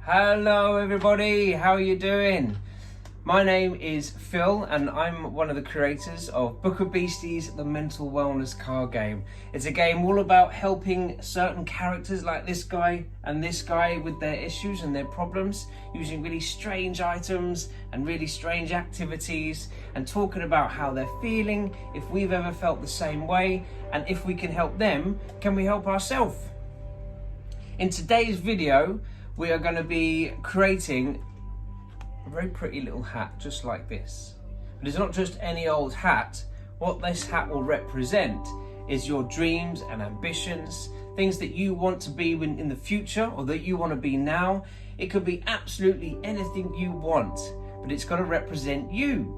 Hello everybody, how are you doing? My name is Phil and I'm one of the creators of Book of Beasties, the mental wellness card game. It's a game all about helping certain characters like this guy and this guy with their issues and their problems, using really strange items and really strange activities and talking about how they're feeling, if we've ever felt the same way, and if we can help them, can we help ourselves? In today's video, we are going to be creating a very pretty little hat just like this. But it's not just any old hat. What this hat will represent is your dreams and ambitions, things that you want to be in the future or that you want to be now. It could be absolutely anything you want, but it's got to represent you.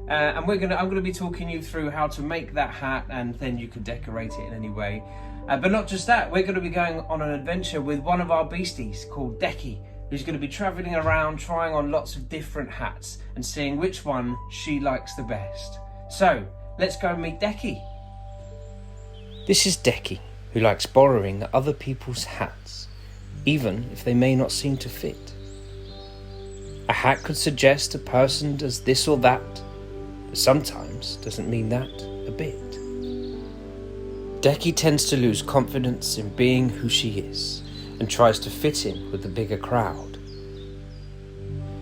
And I'm going to be talking you through how to make that hat, and then you can decorate it in any way. But not just that, we're going to be going on an adventure with one of our beasties called Deki, who's going to be traveling around trying on lots of different hats and seeing which one she likes the best. So let's go and meet Deki. This is Deki, who likes borrowing other people's hats, even if they may not seem to fit. A hat could suggest a person does this or that, but sometimes doesn't mean that a bit. Deki tends to lose confidence in being who she is and tries to fit in with the bigger crowd.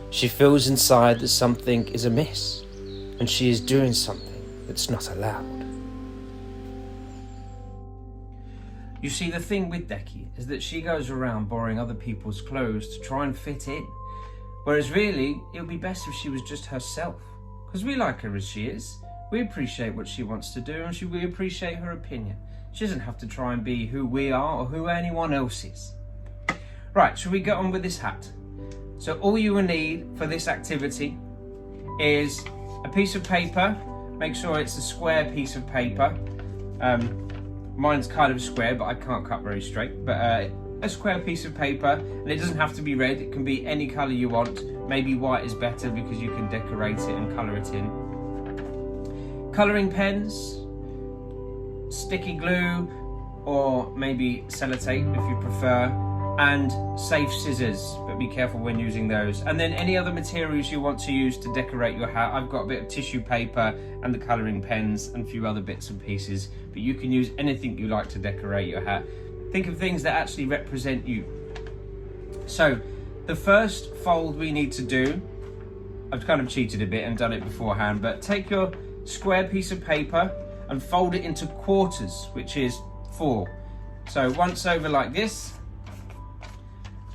She feels inside that something is amiss and she is doing something that's not allowed. You see, the thing with Deki is that she goes around borrowing other people's clothes to try and fit in, whereas really it would be best if she was just herself, because we like her as she is. We appreciate what she wants to do and we appreciate her opinion. She doesn't have to try and be who we are or who anyone else is. Right, shall we get on with this hat? So all you will need for this activity is a piece of paper. Make sure it's a square piece of paper. Mine's kind of square, but I can't cut very straight. But a square piece of paper, and it doesn't have to be red. It can be any colour you want. Maybe white is better because you can decorate it and colour it in. Colouring pens, sticky glue, or maybe sellotape if you prefer, and safe scissors, but be careful when using those. And then any other materials you want to use to decorate your hat. I've got a bit of tissue paper and the colouring pens and a few other bits and pieces, but you can use anything you like to decorate your hat. Think of things that actually represent you. So the first fold we need to do, I've kind of cheated a bit and done it beforehand, but take your square piece of paper and fold it into quarters, which is 4. So once over like this,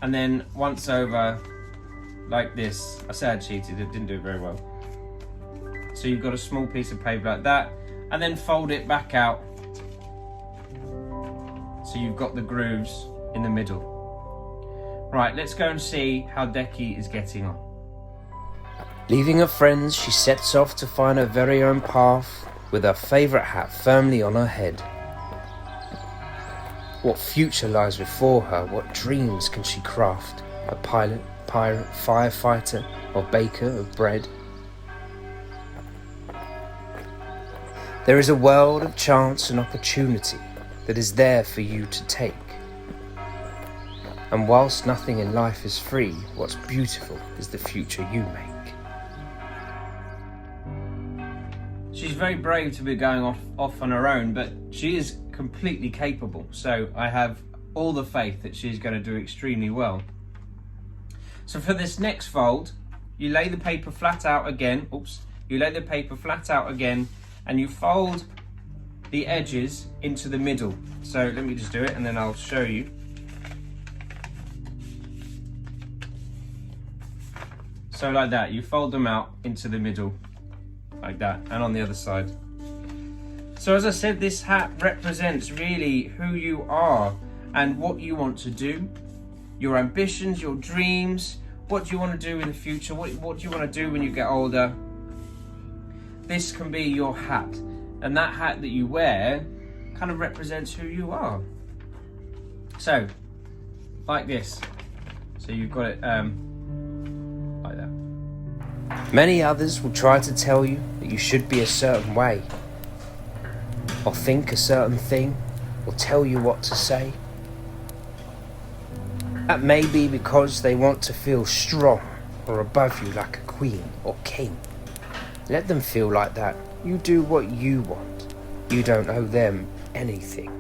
and then once over like this. I said I cheated, it didn't do it very well. So you've got a small piece of paper like that, and then fold it back out so you've got the grooves in the middle. Right, let's go and see how Deki is getting on. Leaving her friends, she sets off to find her very own path with her favourite hat firmly on her head. What future lies before her? What dreams can she craft? A pilot, pirate, firefighter, or baker of bread? There is a world of chance and opportunity that is there for you to take. And whilst nothing in life is free, what's beautiful is the future you make. She's very brave to be going off on her own, but she is completely capable. So I have all the faith that she's going to do extremely well. So for this next fold, you lay the paper flat out again. You lay the paper flat out again, and you fold the edges into the middle. So let me just do it and then I'll show you. So like that, you fold them out into the middle. Like that, and on the other side. So as I said, this hat represents really who you are and what you want to do, your ambitions, your dreams, what do you want to do in the future, what do you want to do when you get older. This can be your hat, and that hat that you wear kind of represents who you are. So, like this. So you've got it like that. Many others will try to tell you that you should be a certain way, or think a certain thing, or tell you what to say. That may be because they want to feel strong or above you like a queen or king. Let them feel like that. You do what you want. You don't owe them anything.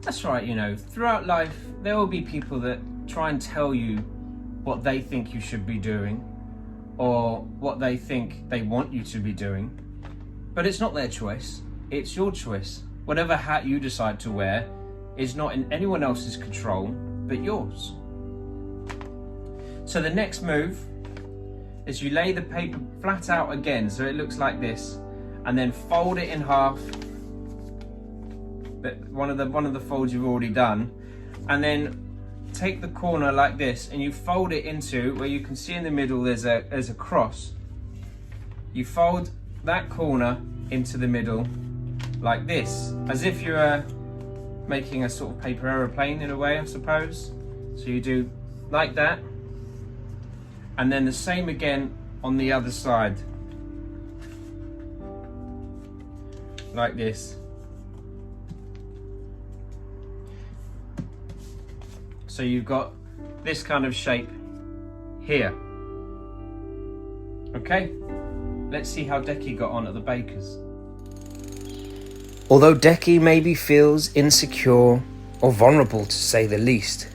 That's right, you know, throughout life, there will be people that try and tell you what they think you should be doing or what they think they want you to be doing. But it's not their choice, it's your choice. Whatever hat you decide to wear is not in anyone else's control but yours. So the next move is you lay the paper flat out again so it looks like this, and then fold it in half. One of the folds you've already done, and then take the corner like this and you fold it into where you can see in the middle there's a cross. You fold that corner into the middle like this, as if you're making a sort of paper aeroplane in a way, I suppose. So you do like that, and then the same again on the other side, like this. So you've got this kind of shape here. Okay, let's see how Deki got on at the baker's. Although Deki maybe feels insecure or vulnerable to say the least,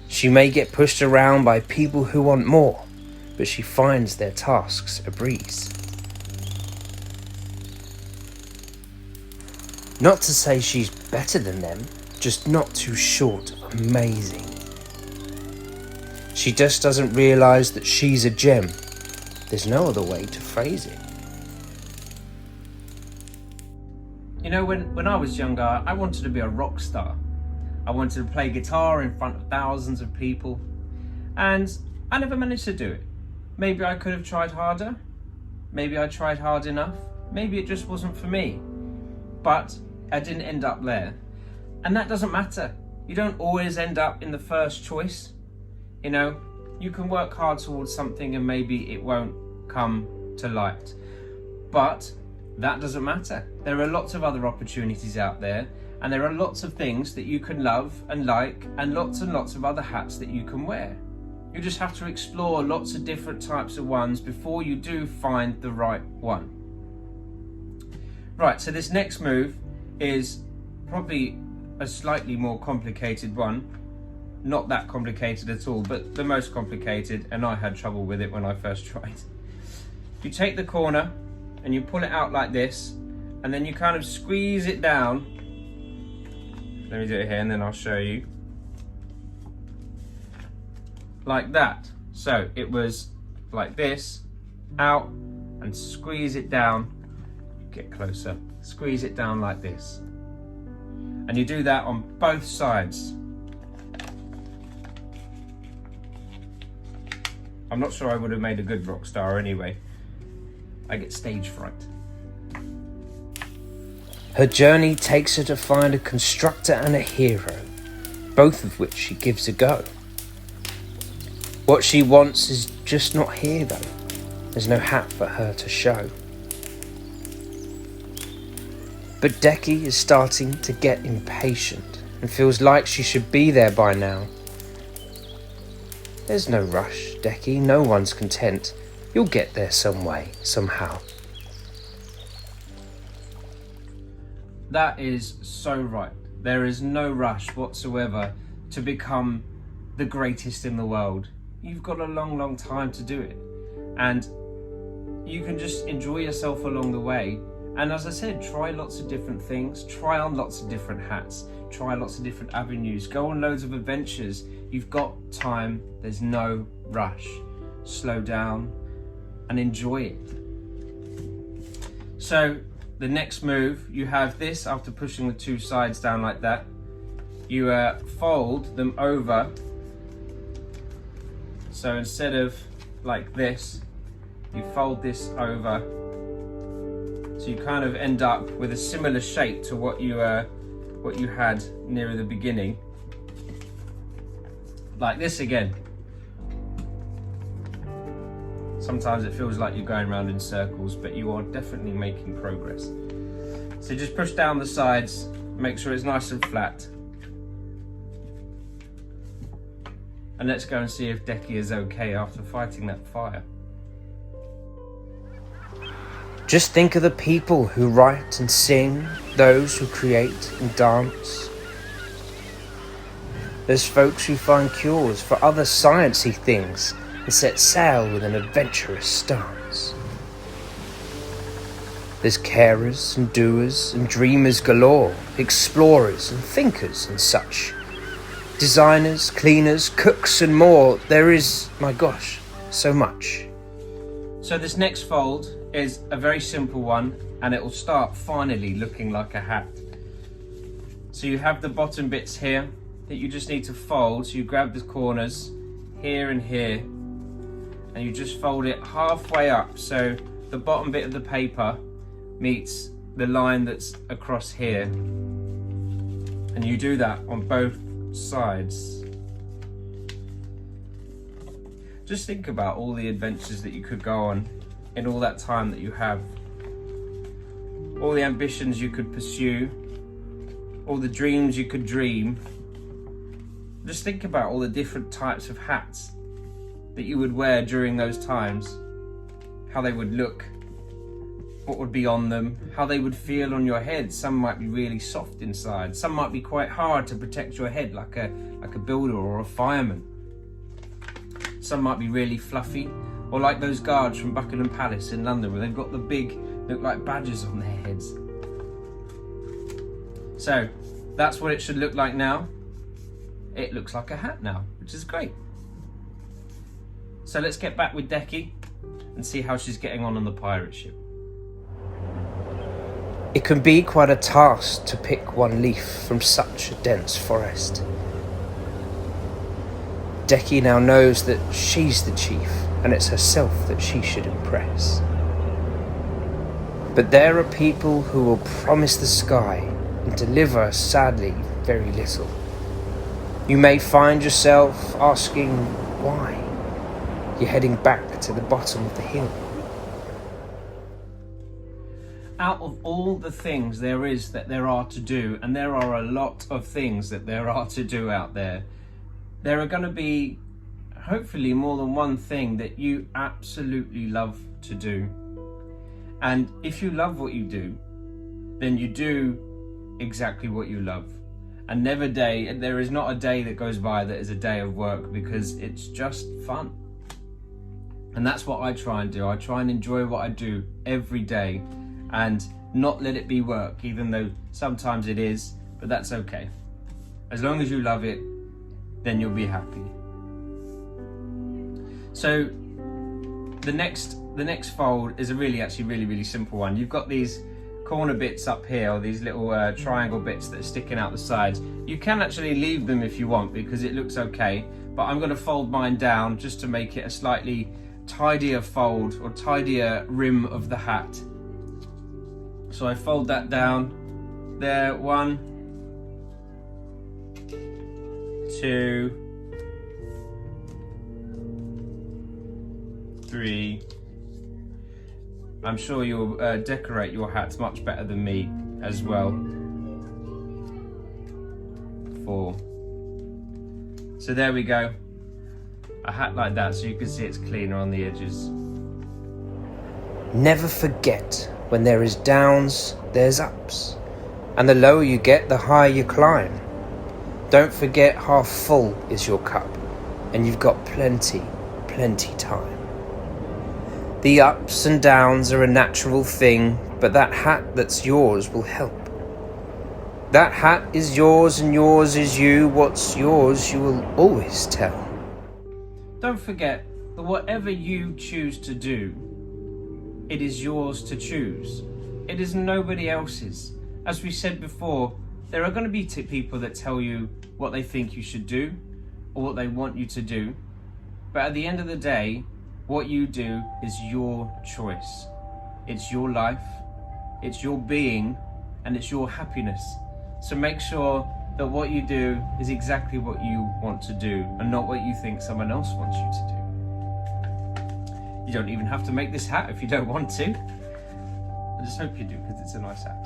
she may get pushed around by people who want more, but she finds their tasks a breeze. Not to say she's better than them, just not too short of amazing. She just doesn't realise that she's a gem. There's no other way to phrase it. You know, when I was younger, I wanted to be a rock star. I wanted to play guitar in front of thousands of people, and I never managed to do it. Maybe I could have tried harder. Maybe I tried hard enough. Maybe it just wasn't for me. But I didn't end up there. And that doesn't matter. You don't always end up in the first choice. You know, you can work hard towards something and maybe it won't come to light. But that doesn't matter. There are lots of other opportunities out there, and there are lots of things that you can love and like, and lots of other hats that you can wear. You just have to explore lots of different types of ones before you do find the right one. Right, so this next move is probably a slightly more complicated one. Not that complicated at all, but the most complicated, and I had trouble with it when I first tried. You take the corner and you pull it out like this, and then you kind of squeeze it down. Let me do it here and then I'll show you. Like that. So it was like this, out, and squeeze it down. Get closer. Squeeze it down like this. And you do that on both sides. I'm not sure I would have made a good rock star anyway. I get stage fright. Her journey takes her to find a constructor and a hero, both of which she gives a go. What she wants is just not here though. There's no hat for her to show. But Deki is starting to get impatient and feels like she should be there by now. There's no rush, Deki, no one's content. You'll get there some way, somehow. That is so right. There is no rush whatsoever to become the greatest in the world. You've got a long time to do it. And you can just enjoy yourself along the way. And as I said, try lots of different things, try on lots of different hats, try lots of different avenues, go on loads of adventures. You've got time, there's no rush. Slow down and enjoy it. So the next move, you have this after pushing the two sides down like that. You fold them over. So instead of like this, you fold this over. So you kind of end up with a similar shape to what you had near the beginning. Like this again. Sometimes it feels like you're going around in circles, but you are definitely making progress. So just push down the sides Make sure it's nice and flat. And let's go and see if Deki is okay after fighting that fire. Just think of the people who write and sing, those who create and dance. There's folks who find cures for other sciencey things and set sail with an adventurous stance. There's carers and doers and dreamers galore, explorers and thinkers and such. Designers, cleaners, cooks and more. There is, my gosh, so much. So this next fold is a very simple one, and it will start finally looking like a hat. So you have the bottom bits here that you just need to fold. So you grab the corners here and here, and you just fold it halfway up so the bottom bit of the paper meets the line that's across here, and you do that on both sides. Just think about all the adventures that you could go on in all that time that you have, all the ambitions you could pursue, all the dreams you could dream. Just think about all the different types of hats that you would wear during those times, how they would look, what would be on them, how they would feel on your head. Some might be really soft inside, some might be quite hard to protect your head, like a builder or a fireman. Some might be really fluffy, or like those guards from Buckingham Palace in London where they've got the big, look like badges on their heads. So that's what it should look like now. It looks like a hat now, which is great. So let's get back with Deki and see how she's getting on the pirate ship. It can be quite a task to pick one leaf from such a dense forest. Deki now knows that she's the chief, and it's herself that she should impress. But there are people who will promise the sky and deliver, sadly, very little. You may find yourself asking why. You're heading back to the bottom of the hill. Out of all the things there is that there are to do, and there are a lot of things that there are to do out there, there are going to be hopefully more than one thing that you absolutely love to do. And if you love what you do, then you do exactly what you love. And there is not a day that goes by that is a day of work, because it's just fun. And that's what I try and do. I try and enjoy what I do every day and not let it be work, even though sometimes it is, but that's okay. As long as you love it, then you'll be happy. So the next fold is a really simple one. You've got these corner bits up here, or these little triangle bits that are sticking out the sides. You can actually leave them if you want, because it looks okay, but I'm going to fold mine down just to make it a slightly tidier fold, or tidier rim of the hat. So I fold that down there. 1, 2, 3. I'm sure you'll decorate your hats much better than me as well. 4. So there we go. A hat like that, so you can see it's cleaner on the edges. Never forget, when there is downs, there's ups. And the lower you get, the higher you climb. Don't forget, half full is your cup, and you've got plenty time. The ups and downs are a natural thing, but that hat that's yours will help. That hat is yours and yours is you. What's yours you will always tell. Don't forget that whatever you choose to do, it is yours to choose. It is nobody else's. As we said before, there are going to be people that tell you what they think you should do or what they want you to do. But at the end of the day, what you do is your choice. It's your life, it's your being, and it's your happiness. So make sure that what you do is exactly what you want to do, and not what you think someone else wants you to do. You don't even have to make this hat if you don't want to. I just hope you do, because it's a nice hat.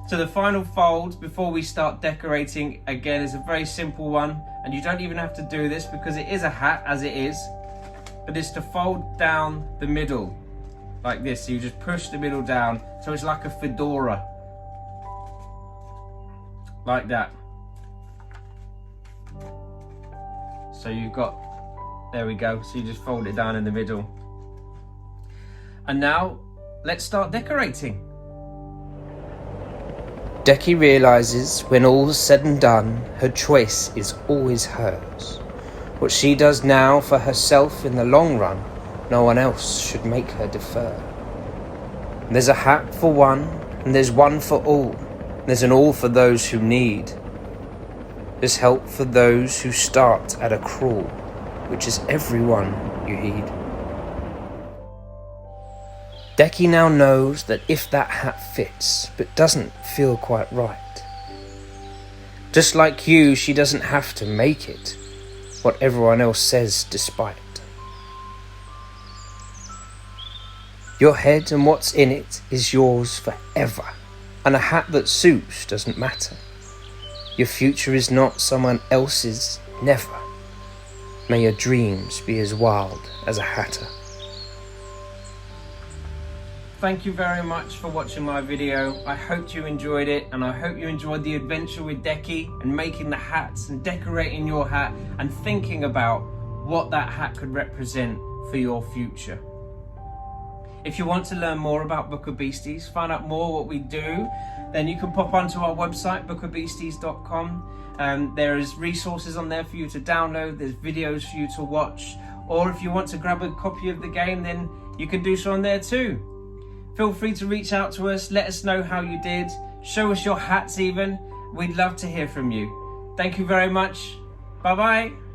So the final fold before we start decorating again is a very simple one, and you don't even have to do this because it is a hat as it is, but it's to fold down the middle like this. So you just push the middle down so it's like a fedora, like that. So you've got, there we go, so you just fold it down in the middle. And now let's start decorating. Deki realises when all's said and done, her choice is always hers. What she does now for herself in the long run, no one else should make her defer. There's a hat for one, and there's one for all. There's an all for those who need. There's help for those who start at a crawl, which is everyone you heed. Deki now knows that if that hat fits, but doesn't feel quite right, just like you, she doesn't have to make it what everyone else says despite. Your head and what's in it is yours forever, and a hat that suits doesn't matter. Your future is not someone else's, never. May your dreams be as wild as a hatter. Thank you very much for watching my video. I hope you enjoyed it, and I hope you enjoyed the adventure with Deki and making the hats and decorating your hat and thinking about what that hat could represent for your future. If you want to learn more about Book of Beasties, find out more what we do, then you can pop onto our website, bookofbeasties.com. There is resources on there for you to download, there's videos for you to watch, or if you want to grab a copy of the game, then you can do so on there too. Feel free to reach out to us, let us know how you did, show us your hats even. We'd love to hear from you. Thank you very much. Bye bye.